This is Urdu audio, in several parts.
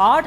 8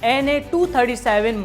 NA 237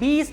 20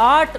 8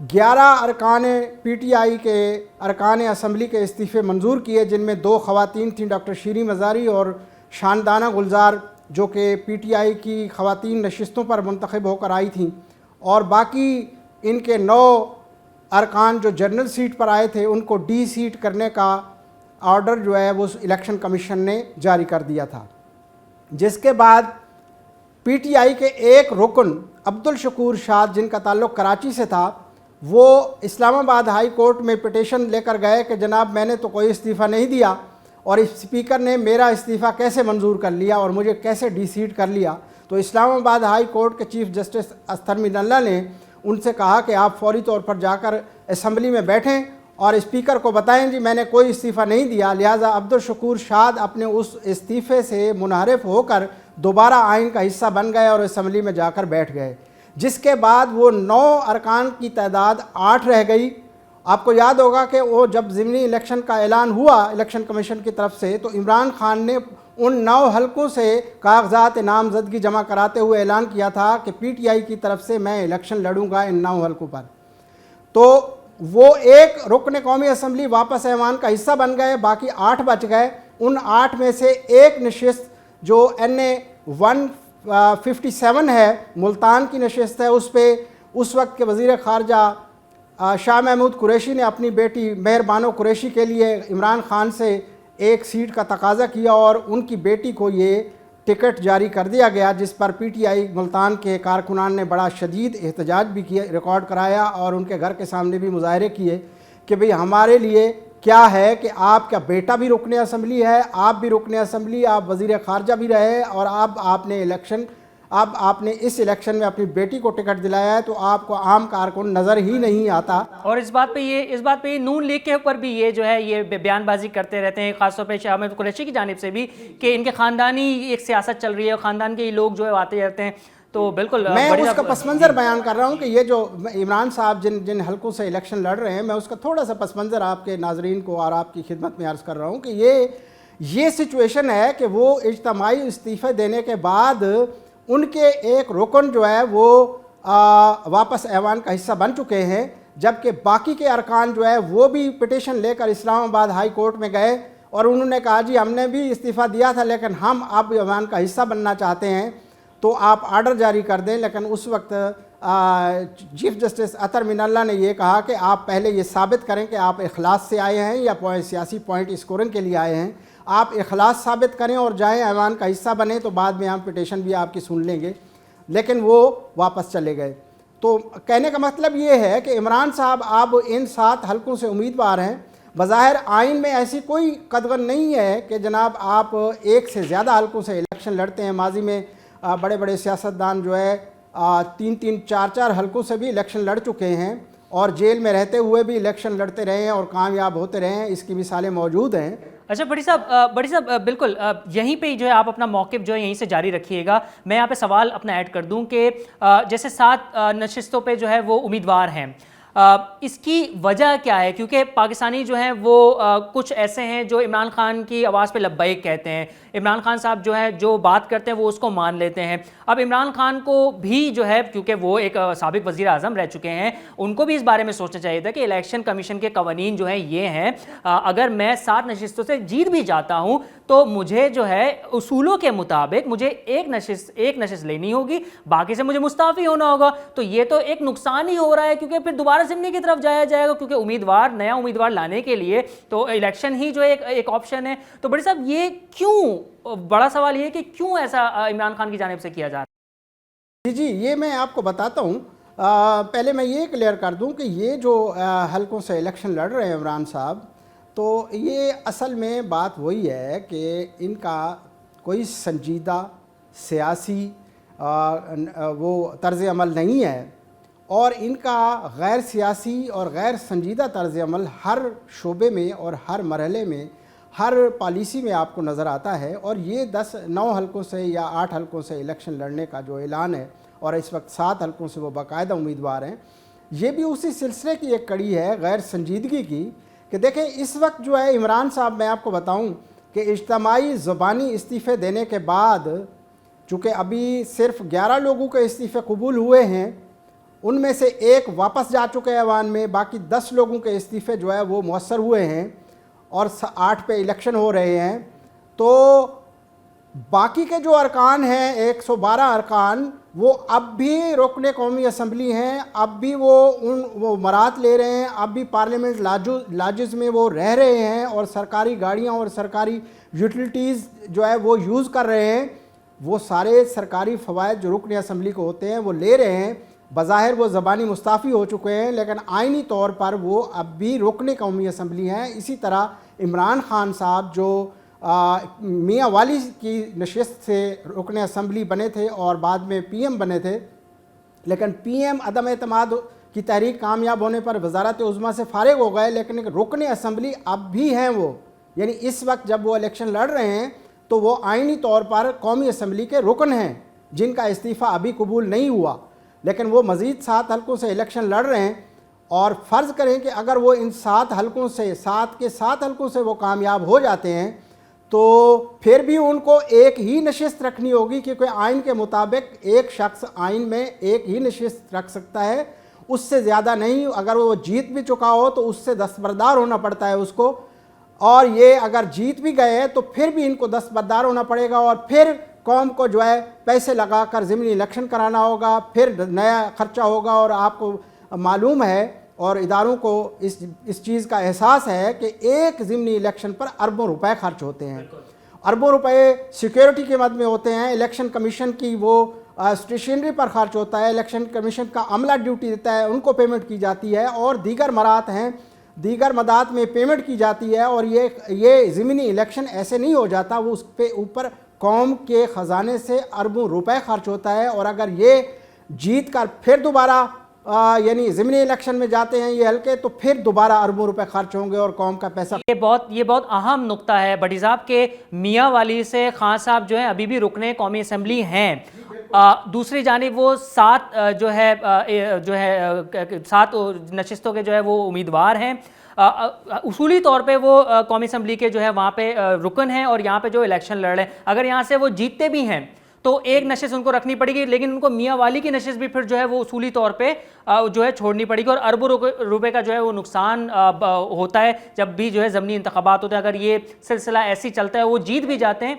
11 ارکان پی ٹی آئی کے ارکان اسمبلی کے استعفے منظور کیے، جن میں 2 خواتین تھیں، ڈاکٹر شیریں مزاری اور شاندانہ گلزار، جو کہ پی ٹی آئی کی خواتین نشستوں پر منتخب ہو کر آئی تھیں، اور باقی ان کے 9 ارکان جو جنرل سیٹ پر آئے تھے ان کو ڈی سیٹ کرنے کا آرڈر جو ہے وہ الیکشن کمیشن نے جاری کر دیا تھا، جس کے بعد پی ٹی آئی کے ایک رکن عبدالشکور شاد، جن کا تعلق کراچی سے تھا، وہ اسلام آباد ہائی کورٹ میں پٹیشن لے کر گئے کہ جناب میں نے تو کوئی استعفیٰ نہیں دیا اور اسپیکر نے میرا استعفیٰ کیسے منظور کر لیا اور مجھے کیسے ڈی سیٹ کر لیا۔ تو اسلام آباد ہائی کورٹ کے چیف جسٹس اختر مین اللہ نے ان سے کہا کہ آپ فوری طور پر جا کر اسمبلی میں بیٹھیں اور اسپیکر کو بتائیں جی میں نے کوئی استعفیٰ نہیں دیا، لہٰذا عبدالشکور شاد اپنے اس استعفے سے منحرف ہو کر دوبارہ آئین کا حصہ بن گئے اور اسمبلی میں جا کر بیٹھ گئے، جس کے بعد وہ 9 ارکان کی تعداد 8 رہ گئی۔ آپ کو یاد ہوگا کہ وہ جب ضمنی الیکشن کا اعلان ہوا الیکشن کمیشن کی طرف سے، تو عمران خان نے ان 9 حلقوں سے کاغذات نامزدگی جمع کراتے ہوئے اعلان کیا تھا کہ پی ٹی آئی کی طرف سے میں الیکشن لڑوں گا ان 9 حلقوں پر۔ تو وہ ایک رکن قومی اسمبلی واپس ایوان کا حصہ بن گئے، باقی 8 بچ گئے۔ ان 8 میں سے ایک نشست جو NA 157 ہے، ملتان کی نشست ہے، اس پہ اس وقت کے وزیر خارجہ شاہ محمود قریشی نے اپنی بیٹی مہر بانو قریشی کے لیے عمران خان سے ایک سیٹ کا تقاضا کیا اور ان کی بیٹی کو یہ ٹکٹ جاری کر دیا گیا، جس پر پی ٹی آئی ملتان کے کارکنان نے بڑا شدید احتجاج بھی کیا، ریکارڈ کرایا اور ان کے گھر کے سامنے بھی مظاہرے کیے کہ بھئی ہمارے لیے کیا ہے کہ آپ کا بیٹا بھی رکن اسمبلی ہے، آپ بھی رکن اسمبلی، آپ وزیر خارجہ بھی رہے، اور اب آپ نے اس الیکشن میں اپنی بیٹی کو ٹکٹ دلایا ہے، تو آپ کو عام کارکن نظر ہی نہیں آتا۔ اور اس بات پہ یہ نون لیگ کے اوپر بھی یہ جو ہے یہ بیان بازی کرتے رہتے ہیں، خاص طور پہ شاہ محمود قریشی کی جانب سے بھی، کہ ان کے خاندانی ایک سیاست چل رہی ہے، خاندان کے لوگ جو ہے آتے رہتے ہیں۔ تو بالکل میں اس کا پس منظر بیان کر رہا ہوں کہ یہ جو عمران صاحب جن حلقوں سے الیکشن لڑ رہے ہیں، میں اس کا تھوڑا سا پس منظر آپ کے ناظرین کو اور آپ کی خدمت میں عرض کر رہا ہوں کہ یہ سچویشن ہے کہ وہ اجتماعی استعفے دینے کے بعد ان کے ایک رکن جو ہے وہ واپس ایوان کا حصہ بن چکے ہیں، جبکہ باقی کے ارکان جو ہے وہ بھی پٹیشن لے کر اسلام آباد ہائی کورٹ میں گئے اور انہوں نے کہا جی ہم نے بھی استعفیٰ دیا تھا لیکن ہم اب ایوان کا حصہ بننا چاہتے ہیں، تو آپ آرڈر جاری کر دیں۔ لیکن اس وقت چیف جسٹس اطہر مین اللہ نے یہ کہا کہ آپ پہلے یہ ثابت کریں کہ آپ اخلاص سے آئے ہیں یا سیاسی پوائنٹ اسکورنگ کے لیے آئے ہیں، آپ اخلاص ثابت کریں اور جائیں ایوان کا حصہ بنیں، تو بعد میں ہم پٹیشن بھی آپ کی سن لیں گے۔ لیکن وہ واپس چلے گئے۔ تو کہنے کا مطلب یہ ہے کہ عمران صاحب اب ان 7 حلقوں سے امیدوار ہیں۔ بظاہر آئین میں ایسی کوئی قدغن نہیں ہے کہ جناب آپ ایک سے زیادہ حلقوں سے الیکشن لڑتے ہیں۔ ماضی میں بڑے بڑے سیاستدان جو ہے 3-3 4-4 حلقوں سے بھی الیکشن لڑ چکے ہیں اور جیل میں رہتے ہوئے بھی الیکشن لڑتے رہے ہیں اور کامیاب ہوتے رہے ہیں، اس کی مثالیں موجود ہیں۔ اچھا بڑی صاحب بالکل یہیں پہ جو ہے آپ اپنا موقف جو ہے یہیں سے جاری رکھیے گا۔ میں یہاں پہ سوال اپنا ایڈ کر دوں کہ جیسے 7 نشستوں پہ جو ہے وہ امیدوار ہیں، اس کی وجہ کیا ہے؟ کیونکہ پاکستانی جو ہیں وہ کچھ ایسے ہیں جو عمران خان کی آواز پہ لبیک کہتے ہیں، عمران خان صاحب جو ہے جو بات کرتے ہیں وہ اس کو مان لیتے ہیں۔ اب عمران خان کو بھی جو ہے کیونکہ وہ ایک سابق وزیر اعظم رہ چکے ہیں، ان کو بھی اس بارے میں سوچنا چاہیے تھا کہ الیکشن کمیشن کے قوانین جو ہیں یہ ہیں، اگر میں 7 نشستوں سے جیت بھی جاتا ہوں تو مجھے جو ہے اصولوں کے مطابق مجھے ایک نشست لینی ہوگی، باقی سے مجھے مستعفی ہونا ہوگا۔ تو یہ تو ایک نقصان ہی ہو رہا ہے، کیونکہ پھر دوبارہ ضمنی کی طرف جایا جائے گا، کیونکہ نیا امیدوار لانے کے لیے تو الیکشن ہی جو ایک آپشن ہے۔ تو بڑی صاحب یہ کیوں، بڑا سوال یہ ہے کہ کیوں ایسا عمران خان کی جانب سے کیا جا رہا ہے؟ جی یہ میں آپ کو بتاتا ہوں۔ پہلے میں یہ کلیئر کر دوں کہ یہ جو حلقوں سے الیکشن لڑ رہے ہیں عمران صاحب، تو یہ اصل میں بات وہی ہے کہ ان کا کوئی سنجیدہ سیاسی وہ طرز عمل نہیں ہے، اور ان کا غیر سیاسی اور غیر سنجیدہ طرز عمل ہر شعبے میں اور ہر مرحلے میں، ہر پالیسی میں آپ کو نظر آتا ہے۔ اور یہ 9 حلقوں سے یا 8 حلقوں سے الیکشن لڑنے کا جو اعلان ہے، اور اس وقت 7 حلقوں سے وہ باقاعدہ امیدوار ہیں، یہ بھی اسی سلسلے کی ایک کڑی ہے غیر سنجیدگی کی، کہ دیکھیں اس وقت جو ہے عمران صاحب، میں آپ کو بتاؤں کہ اجتماعی زبانی استعفے دینے کے بعد، چونکہ ابھی صرف 11 لوگوں کے استعفے قبول ہوئے ہیں، ان میں سے ایک واپس جا چکے ہیں ایوان میں، باقی 10 لوگوں کے استعفے جو ہے وہ مؤثر ہوئے ہیں اور 8 پہ الیکشن ہو رہے ہیں۔ تو باقی کے جو ارکان ہیں 112 ارکان وہ اب بھی رکن قومی اسمبلی ہیں، اب بھی وہ مرات لے رہے ہیں، اب بھی پارلیمنٹ لاجز میں وہ رہ رہے ہیں اور سرکاری گاڑیاں اور سرکاری یوٹیلیٹیز جو ہے وہ یوز کر رہے ہیں۔ وہ سارے سرکاری فوائد جو رکن اسمبلی کو ہوتے ہیں وہ لے رہے ہیں۔ بظاہر وہ زبانی مستعفی ہو چکے ہیں لیکن آئینی طور پر وہ اب بھی رکن قومی اسمبلی ہیں۔ اسی طرح عمران خان صاحب جو میاں والی کی نشست سے رکن اسمبلی بنے تھے اور بعد میں پی ایم بنے تھے، لیکن پی ایم عدم اعتماد کی تحریک کامیاب ہونے پر وزارت عظمیٰ سے فارغ ہو گئے، لیکن رکن اسمبلی اب بھی ہیں وہ، یعنی اس وقت جب وہ الیکشن لڑ رہے ہیں تو وہ آئینی طور پر قومی اسمبلی کے رکن ہیں جن کا استعفیٰ ابھی قبول نہیں ہوا، لیکن وہ مزید 7 حلقوں سے الیکشن لڑ رہے ہیں۔ اور فرض کریں کہ اگر وہ ان 7 حلقوں سے 7 حلقوں سے وہ کامیاب ہو جاتے ہیں تو پھر بھی ان کو ایک ہی نشست رکھنی ہوگی، کیونکہ آئین کے مطابق ایک شخص آئین میں ایک ہی نشست رکھ سکتا ہے، اس سے زیادہ نہیں۔ اگر وہ جیت بھی چکا ہو تو اس سے دستبردار ہونا پڑتا ہے اس کو، اور یہ اگر جیت بھی گئے تو پھر بھی ان کو دستبردار ہونا پڑے گا، اور پھر قوم کو جو ہے پیسے لگا کر ضمنی الیکشن کرانا ہوگا، پھر نیا خرچہ ہوگا۔ اور آپ کو معلوم ہے اور اداروں کو اس چیز کا احساس ہے کہ ایک ضمنی الیکشن پر اربوں روپے خرچ ہوتے ہیں، اربوں روپے سیکیورٹی کے مد میں ہوتے ہیں، الیکشن کمیشن کی وہ اسٹیشنری پر خرچ ہوتا ہے، الیکشن کمیشن کا عملہ ڈیوٹی دیتا ہے، ان کو پیمنٹ کی جاتی ہے، اور دیگر مرات ہیں، دیگر مدات میں پیمنٹ کی جاتی ہے۔ اور یہ ضمنی الیکشن ایسے نہیں ہو جاتا، وہ اس پہ اوپر قوم کے خزانے سے اربوں روپے خرچ ہوتا ہے، اور اگر یہ جیت کر پھر دوبارہ یعنی ضمنی الیکشن میں جاتے ہیں یہ حلقے تو پھر دوبارہ اربوں روپے خرچ ہوں گے اور قوم کا پیسہ۔ یہ بہت اہم نقطہ ہے بھٹی صاحب کہ میاں والی سے خان صاحب جو ہیں ابھی بھی رکن قومی اسمبلی ہیں، دوسری جانب وہ 7 نشستوں کے جو ہے وہ امیدوار ہیں، اصولی طور پہ وہ قومی اسمبلی کے جو ہے وہاں پہ رکن ہیں اور یہاں پہ جو الیکشن لڑ رہے ہیں، اگر یہاں سے وہ جیتتے بھی ہیں تو ایک نشست ان کو رکھنی پڑے گی، لیکن ان کو میاں والی کی نشست بھی پھر جو ہے وہ اصولی طور پہ جو ہے چھوڑنی پڑے گی، اور اربوں روپے کا جو ہے وہ نقصان ہوتا ہے جب بھی جو ہے ضمنی انتخابات ہوتے ہیں۔ اگر یہ سلسلہ ایسی چلتا ہے وہ جیت بھی جاتے ہیں۔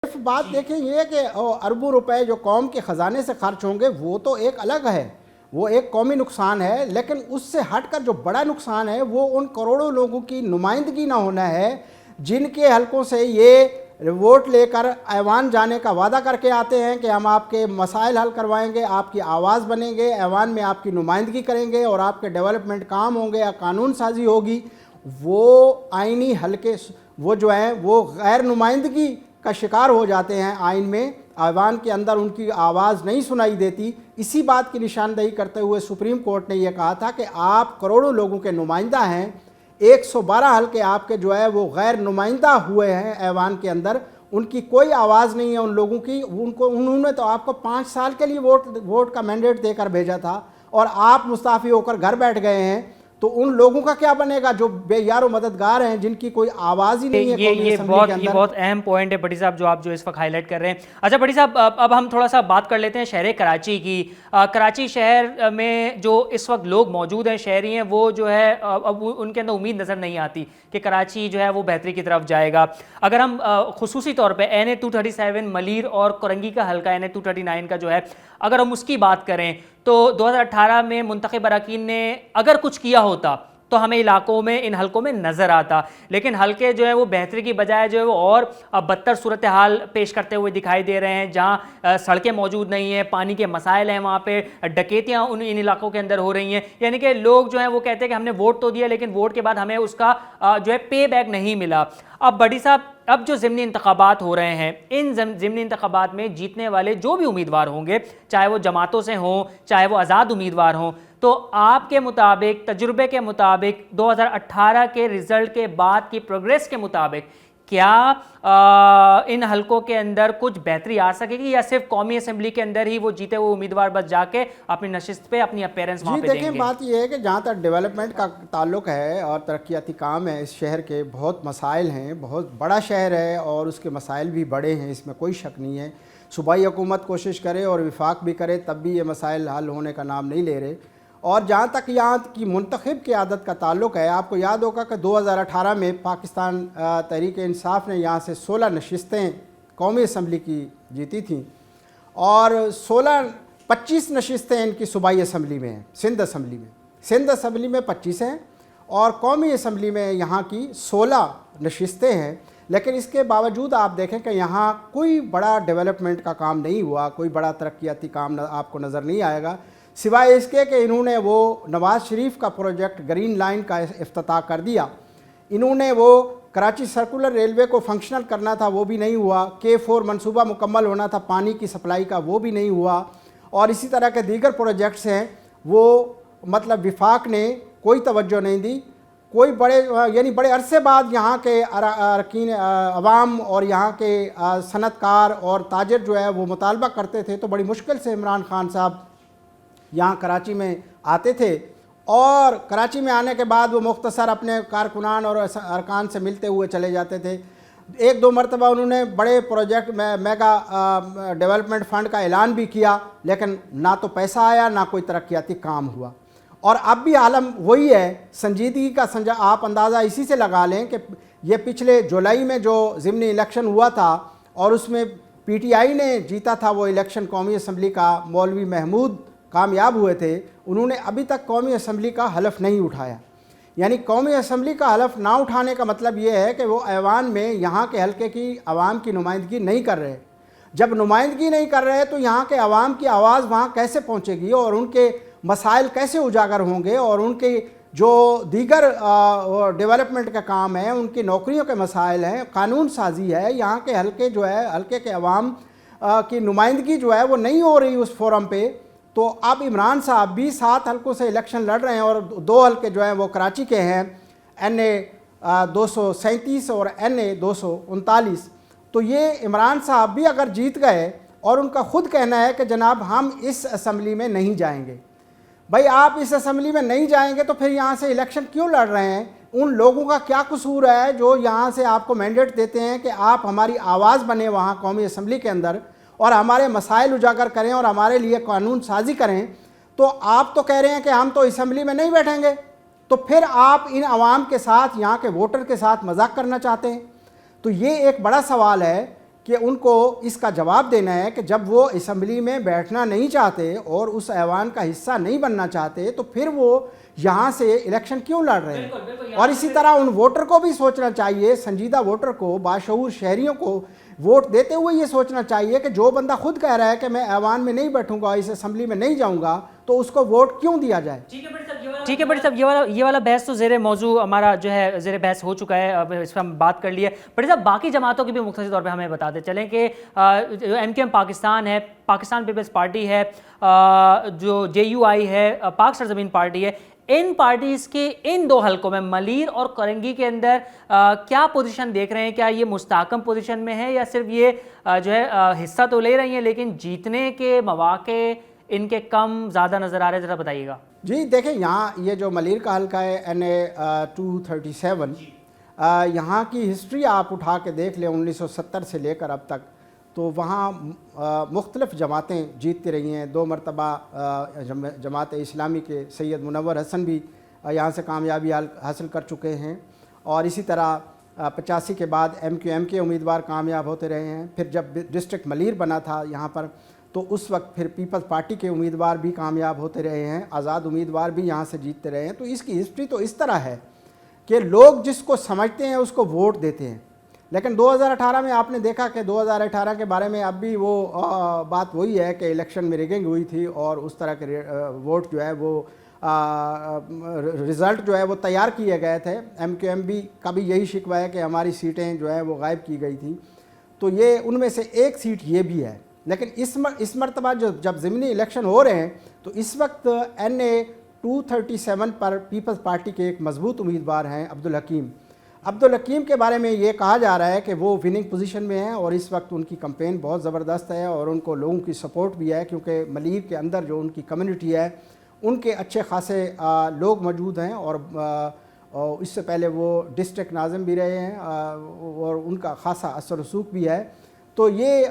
صرف بات دیکھیں یہ کہ اربوں روپے جو قوم کے خزانے سے خرچ ہوں گے وہ تو ایک الگ ہے، وہ ایک قومی نقصان ہے، لیکن اس سے ہٹ کر جو بڑا نقصان ہے وہ ان کروڑوں لوگوں کی نمائندگی نہ ہونا ہے جن کے حلقوں سے یہ ووٹ لے کر ایوان جانے کا وعدہ کر کے آتے ہیں کہ ہم آپ کے مسائل حل کروائیں گے، آپ کی آواز بنیں گے، ایوان میں آپ کی نمائندگی کریں گے اور آپ کے ڈیولپمنٹ کام ہوں گے یا قانون سازی ہوگی۔ وہ آئینی حلقے وہ جو ہیں وہ غیر نمائندگی کا شکار ہو جاتے ہیں، آئین میں ایوان کے اندر ان کی آواز نہیں سنائی دیتی۔ اسی بات کی نشاندہی کرتے ہوئے سپریم کورٹ نے یہ کہا تھا کہ آپ کروڑوں لوگوں کے نمائندہ ہیں، 112 حلقے آپ کے جو ہے وہ غیر نمائندہ ہوئے ہیں ایوان کے اندر، ان کی کوئی آواز نہیں ہے ان لوگوں کی، انہوں نے تو آپ کو 5 سال کے لیے ووٹ کا مینڈیٹ دے کر بھیجا تھا اور آپ مستعفی ہو کر گھر بیٹھ گئے ہیں، تو ان لوگوں کا کیا بنے گا جو بے یار و مددگار ہیں جن کی کوئی آواز ہی نہیں ہے قومی اسمبلی کے اندر۔ یہ بہت اہم پوائنٹ ہے بھٹی صاحب جو آپ جو اس وقت ہائی لائٹ کر رہے ہیں۔ اچھا بھٹی صاحب اب ہم تھوڑا سا بات کر لیتے ہیں شہر کراچی کی۔ کراچی شہر میں جو اس وقت لوگ موجود ہیں، شہری ہیں، وہ جو ہے اب ان کے اندر امید نظر نہیں آتی کہ کراچی جو ہے وہ بہتری کی طرف جائے گا۔ اگر ہم خصوصی طور پہ این اے 237 ملیر اور کرنگی کا حلقہ این اے 239 کا جو ہے اگر ہم اس کی بات کریں تو 2018 میں منتخب اراکین نے اگر کچھ کیا ہوتا تو ہمیں علاقوں میں ان حلقوں میں نظر آتا، لیکن حلقے جو ہے وہ بہتری کی بجائے جو ہے وہ اور بدتر صورتحال پیش کرتے ہوئے دکھائی دے رہے ہیں، جہاں سڑکیں موجود نہیں ہیں، پانی کے مسائل ہیں، وہاں پہ ڈکیتیاں ان علاقوں کے اندر ہو رہی ہیں، یعنی کہ لوگ جو ہیں وہ کہتے ہیں کہ ہم نے ووٹ تو دیا لیکن ووٹ کے بعد ہمیں اس کا جو ہے پے بیک نہیں ملا۔ اب بھٹی صاحب اب جو ضمنی انتخابات ہو رہے ہیں، ان ضمنی انتخابات میں جیتنے والے جو بھی امیدوار ہوں گے، چاہے وہ جماعتوں سے ہوں چاہے وہ آزاد امیدوار ہوں، تو آپ کے مطابق، تجربے کے مطابق، 2018 کے رزلٹ کے بعد کی پروگریس کے مطابق کیا ان حلقوں کے اندر کچھ بہتری آ سکے گی یا صرف قومی اسمبلی کے اندر ہی وہ جیتے ہوئے امیدوار بس جا کے اپنی نشست پہ اپنی اپیرنس وہاں پہ دیں گے؟ دیکھیں بات یہ ہے کہ جہاں تک ڈیولپمنٹ کا تعلق ہے اور ترقیاتی کام ہے، اس شہر کے بہت مسائل ہیں، بہت بڑا شہر ہے اور اس کے مسائل بھی بڑے ہیں، اس میں کوئی شک نہیں ہے۔ صوبائی حکومت کوشش کرے اور وفاق بھی کرے تب بھی یہ مسائل حل ہونے کا نام نہیں لے رہے۔ اور جہاں تک یہاں کی منتخب قیادت کا تعلق ہے، آپ کو یاد ہوگا کہ 2018 میں پاکستان تحریک انصاف نے یہاں سے 16 نشستیں قومی اسمبلی کی جیتی تھیں اور 25 نشستیں ان کی صوبائی اسمبلی میں ہیں، سندھ اسمبلی میں 25 ہیں اور قومی اسمبلی میں یہاں کی 16 نشستیں ہیں۔ لیکن اس کے باوجود آپ دیکھیں کہ یہاں کوئی بڑا ڈیولپمنٹ کا کام نہیں ہوا، کوئی بڑا ترقیاتی کام آپ کو نظر نہیں آئے گا، سوائے اس کے کہ انہوں نے وہ نواز شریف کا پروجیکٹ گرین لائن کا افتتاح کر دیا۔ انہوں نے وہ کراچی سرکولر ریلوے کو فنکشنل کرنا تھا، وہ بھی نہیں ہوا۔ K4 منصوبہ مکمل ہونا تھا پانی کی سپلائی کا، وہ بھی نہیں ہوا۔ اور اسی طرح کے دیگر پروجیکٹس ہیں، وہ مطلب وفاق نے کوئی توجہ نہیں دی۔ کوئی بڑے عرصے بعد یہاں کے اراکین عوام اور یہاں کے صنعت کار اور تاجر جو ہے وہ مطالبہ کرتے تھے، تو بڑی مشکل سے عمران خان صاحب یہاں کراچی میں آتے تھے اور کراچی میں آنے کے بعد وہ مختصر اپنے کارکنان اور ارکان سے ملتے ہوئے چلے جاتے تھے۔ 1-2 مرتبہ انہوں نے بڑے پروجیکٹ میں میگا ڈیولپمنٹ فنڈ کا اعلان بھی کیا، لیکن نہ تو پیسہ آیا نہ کوئی ترقیاتی کام ہوا۔ اور اب بھی عالم وہی ہے، سنجیدگی کا آپ اندازہ اسی سے لگا لیں کہ یہ پچھلے جولائی میں جو ضمنی الیکشن ہوا تھا اور اس میں PTI نے جیتا تھا وہ الیکشن قومی اسمبلی کا، مولوی محمود کامیاب ہوئے تھے، انہوں نے ابھی تک قومی اسمبلی کا حلف نہیں اٹھایا۔ یعنی قومی اسمبلی کا حلف نہ اٹھانے کا مطلب یہ ہے کہ وہ ایوان میں یہاں کے حلقے کی عوام کی نمائندگی نہیں کر رہے۔ جب نمائندگی نہیں کر رہے تو یہاں کے عوام کی آواز وہاں کیسے پہنچے گی اور ان کے مسائل کیسے اجاگر ہوں گے، اور ان کے جو دیگر ڈیولپمنٹ کا کام ہے، ان کی نوکریوں کے مسائل ہیں، قانون سازی ہے، یہاں کے حلقے کے عوام کی نمائندگی جو ہے وہ نہیں ہو رہی اس فورم پہ۔ تو اب عمران صاحب بھی 7 حلقوں سے الیکشن لڑ رہے ہیں اور 2 حلقے جو ہیں وہ کراچی کے ہیں، NA 237 اور NA 239۔ تو یہ عمران صاحب بھی اگر جیت گئے اور ان کا خود کہنا ہے کہ جناب ہم اس اسمبلی میں نہیں جائیں گے، بھائی آپ اس اسمبلی میں نہیں جائیں گے تو پھر یہاں سے الیکشن کیوں لڑ رہے ہیں؟ ان لوگوں کا کیا قصور ہے جو یہاں سے آپ کو مینڈیٹ دیتے ہیں کہ آپ ہماری آواز بنے وہاں قومی اسمبلی کے اندر اور ہمارے مسائل اجاگر کریں اور ہمارے لیے قانون سازی کریں؟ تو آپ تو کہہ رہے ہیں کہ ہم تو اسمبلی میں نہیں بیٹھیں گے، تو پھر آپ ان عوام کے ساتھ، یہاں کے ووٹر کے ساتھ مذاق کرنا چاہتے ہیں۔ تو یہ ایک بڑا سوال ہے کہ ان کو اس کا جواب دینا ہے کہ جب وہ اسمبلی میں بیٹھنا نہیں چاہتے اور اس ایوان کا حصہ نہیں بننا چاہتے تو پھر وہ یہاں سے الیکشن کیوں لڑ رہے ہیں؟ اور اسی طرح ان ووٹر کو بھی سوچنا چاہیے، سنجیدہ ووٹر کو، باشعور شہریوں کو ووٹ دیتے ہوئے یہ سوچنا چاہیے کہ جو بندہ خود کہہ رہا ہے کہ میں ایوان میں نہیں بیٹھوں گا، اس اسمبلی میں نہیں جاؤں گا، تو اس کو ووٹ کیوں دیا جائے؟ ٹھیک ہے بڑی صاحب، یہ والا بحث تو زیر موضوع ہمارا جو ہے زیر بحث ہو چکا ہے، اب اس پہ ہم بات کر لیے۔ بڑی صاحب باقی جماعتوں کی بھی مختصر طور پہ ہمیں بتاتے چلیں کہ MKM پاکستان ہے، پاکستان پیپلز پارٹی ہے، جو JUI ہے، پاک سرزمین پارٹی ہے، ان پارٹیز کے ان 2 حلقوں میں ملیر اور کرنگی کے اندر کیا پوزیشن دیکھ رہے ہیں؟ کیا یہ مستحکم پوزیشن میں ہے یا صرف یہ جو ہے حصہ تو لے رہی ہیں لیکن جیتنے کے مواقع ان کے کم زیادہ نظر آ رہے ہیں؟ ذرا بتائیے گا۔ جی دیکھیں، یہاں یہ جو ملیر کا حلقہ ہے NA 237، یہاں کی ہسٹری آپ اٹھا کے دیکھ لیں 1970 سے لے کر اب تک، تو وہاں مختلف جماعتیں جیتتی رہی ہیں۔ 2 مرتبہ جماعت اسلامی کے سید منور حسن بھی یہاں سے کامیابی حاصل کر چکے ہیں، اور اسی طرح 85 کے بعد MQM کے امیدوار کامیاب ہوتے رہے ہیں۔ پھر جب ڈسٹرکٹ ملیر بنا تھا یہاں پر تو اس وقت پھر پیپلز پارٹی کے امیدوار بھی کامیاب ہوتے رہے ہیں، آزاد امیدوار بھی یہاں سے جیتتے رہے ہیں۔ تو اس کی ہسٹری تو اس طرح ہے کہ لوگ جس کو سمجھتے ہیں اس کو ووٹ دیتے ہیں۔ لیکن 2018 میں آپ نے دیکھا کہ 2018 کے بارے میں اب بھی وہ بات وہی ہے کہ الیکشن میں ریگنگ ہوئی تھی اور اس طرح کے ووٹ جو ہے وہ رزلٹ جو ہے وہ تیار کیے گئے تھے۔ MQM بھی کا بھی یہی شکوہ ہے کہ ہماری سیٹیں جو ہیں وہ غائب کی گئی تھیں، تو یہ ان میں سے ایک سیٹ یہ بھی ہے۔ لیکن اس مرتبہ جب ضمنی الیکشن ہو رہے ہیں تو اس وقت NA 237 پر پیپلز پارٹی کے ایک مضبوط امیدوار ہیں عبدالحکیم۔ عبدالحکیم کے بارے میں یہ کہا جا رہا ہے کہ وہ وننگ پوزیشن میں ہیں اور اس وقت ان کی کمپین بہت زبردست ہے اور ان کو لوگوں کی سپورٹ بھی ہے، کیونکہ ملیر کے اندر جو ان کی کمیونٹی ہے ان کے اچھے خاصے لوگ موجود ہیں، اور اس سے پہلے وہ ڈسٹرکٹ ناظم بھی رہے ہیں اور ان کا خاصا اثر رسوخ بھی ہے۔ تو یہ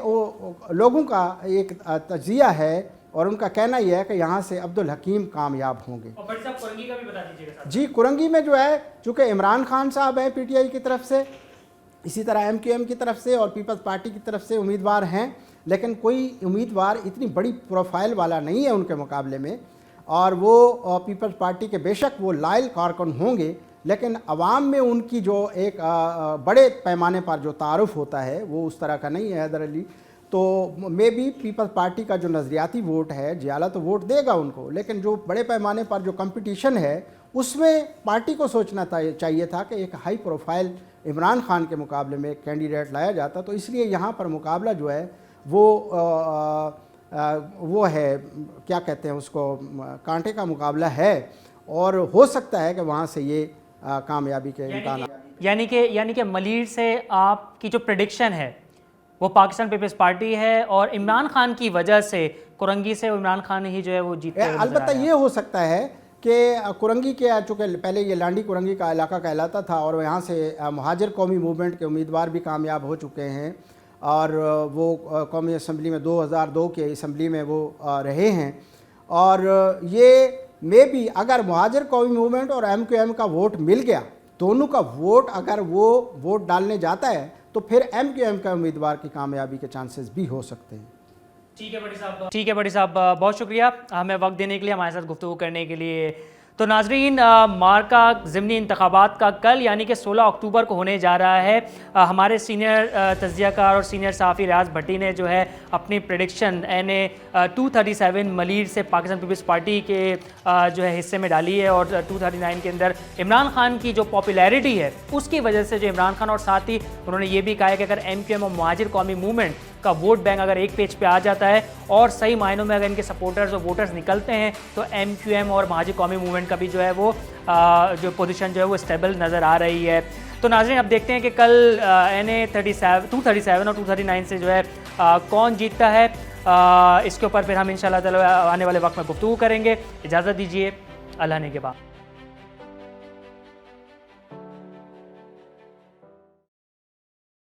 لوگوں کا ایک تجزیہ ہے اور ان کا کہنا یہ ہے کہ یہاں سے عبدالحکیم کامیاب ہوں گے۔ اور بھائی صاحب کرنگی کا بھی بتا دیجیے گا۔ جی، کرنگی میں جو ہے چونکہ عمران خان صاحب ہیں پی ٹی آئی کی طرف سے، اسی طرح ایم کیو ایم کی طرف سے اور پیپلز پارٹی کی طرف سے امیدوار ہیں، لیکن کوئی امیدوار اتنی بڑی پروفائل والا نہیں ہے ان کے مقابلے میں، اور وہ پیپلز پارٹی کے بے شک وہ لائل کارکن ہوں گے، لیکن عوام میں ان کی جو ایک بڑے پیمانے پر جو تعارف ہوتا ہے وہ اس طرح کا نہیں ہے حیدر علی۔ تو مے بی پیپلز پارٹی کا جو نظریاتی ووٹ ہے جیالہ تو ووٹ دے گا ان کو، لیکن جو بڑے پیمانے پر جو کمپٹیشن ہے اس میں پارٹی کو سوچنا چاہیے تھا کہ ایک ہائی پروفائل عمران خان کے مقابلے میں ایک کینڈیڈیٹ لایا جاتا، تو اس لیے یہاں پر مقابلہ جو ہے وہ ہے، کیا کہتے ہیں اس کو، کانٹے کا مقابلہ ہے، اور ہو سکتا ہے کہ وہاں سے یہ کامیابی کے امکانات۔ یعنی کہ ملیر سے آپ کی جو پریڈکشن ہے وہ پاکستان پیپلز پارٹی ہے، اور عمران خان کی وجہ سے کرنگی سے عمران خان ہی جو ہے وہ جیتتے ہوئے نظر آ رہا ہے۔ البتہ یہ ہو سکتا ہے کہ کرنگی کے، چونکہ پہلے یہ لانڈی کرنگی کا علاقہ کہلاتا تھا اور یہاں سے مہاجر قومی موومنٹ کے امیدوار بھی کامیاب ہو چکے ہیں، اور وہ قومی اسمبلی میں 2002 کے اسمبلی میں وہ رہے ہیں، اور یہ میں بھی اگر مہاجر قومی موومنٹ اور ایم کیو ایم کا ووٹ مل گیا، دونوں کا ووٹ اگر وہ ووٹ ڈالنے جاتا ہے تو پھر ایم کیو ایم کا امیدوار کی کامیابی کے چانسز بھی ہو سکتے ہیں۔ ٹھیک ہے بڑی صاحب، بہت شکریہ ہمیں وقت دینے کے لیے، ہمارے ساتھ گفتگو کرنے کے لیے۔ تو ناظرین، مارکا ضمنی انتخابات کا کل یعنی کہ 16 اکتوبر کو ہونے جا رہا ہے۔ ہمارے سینئر تجزیہ کار اور سینئر صحافی ریاض بھٹی نے جو ہے اپنی پریڈکشن NA-237 ملیر سے پاکستان پیپلز پارٹی کے جو ہے حصے میں ڈالی ہے، اور 239 کے اندر عمران خان کی جو پاپولیرٹی ہے اس کی وجہ سے جو عمران خان، اور ساتھ ہی انہوں نے یہ بھی کہا ہے کہ اگر ایم کیو ایم اور مہاجر قومی موومنٹ کا ووٹ بینک اگر ایک پیج پہ آ جاتا ہے اور صحیح معنوں میں اگر ان کے سپورٹرز اور ووٹرز نکلتے ہیں تو ایم کیو ایم اور مہاجر قومی موومنٹ کا بھی جو ہے وہ جو پوزیشن جو ہے وہ اسٹیبل نظر آ رہی ہے۔ تو ناظرین، اب دیکھتے ہیں کہ کل NA-237 اور 239 سے جو ہے کون جیتتا ہے، اس کے اوپر پھر ہم انشاءاللہ تعالی آنے والے وقت میں گفتگو کریں گے۔ اجازت دیجیے، اللہ نے کے بعد۔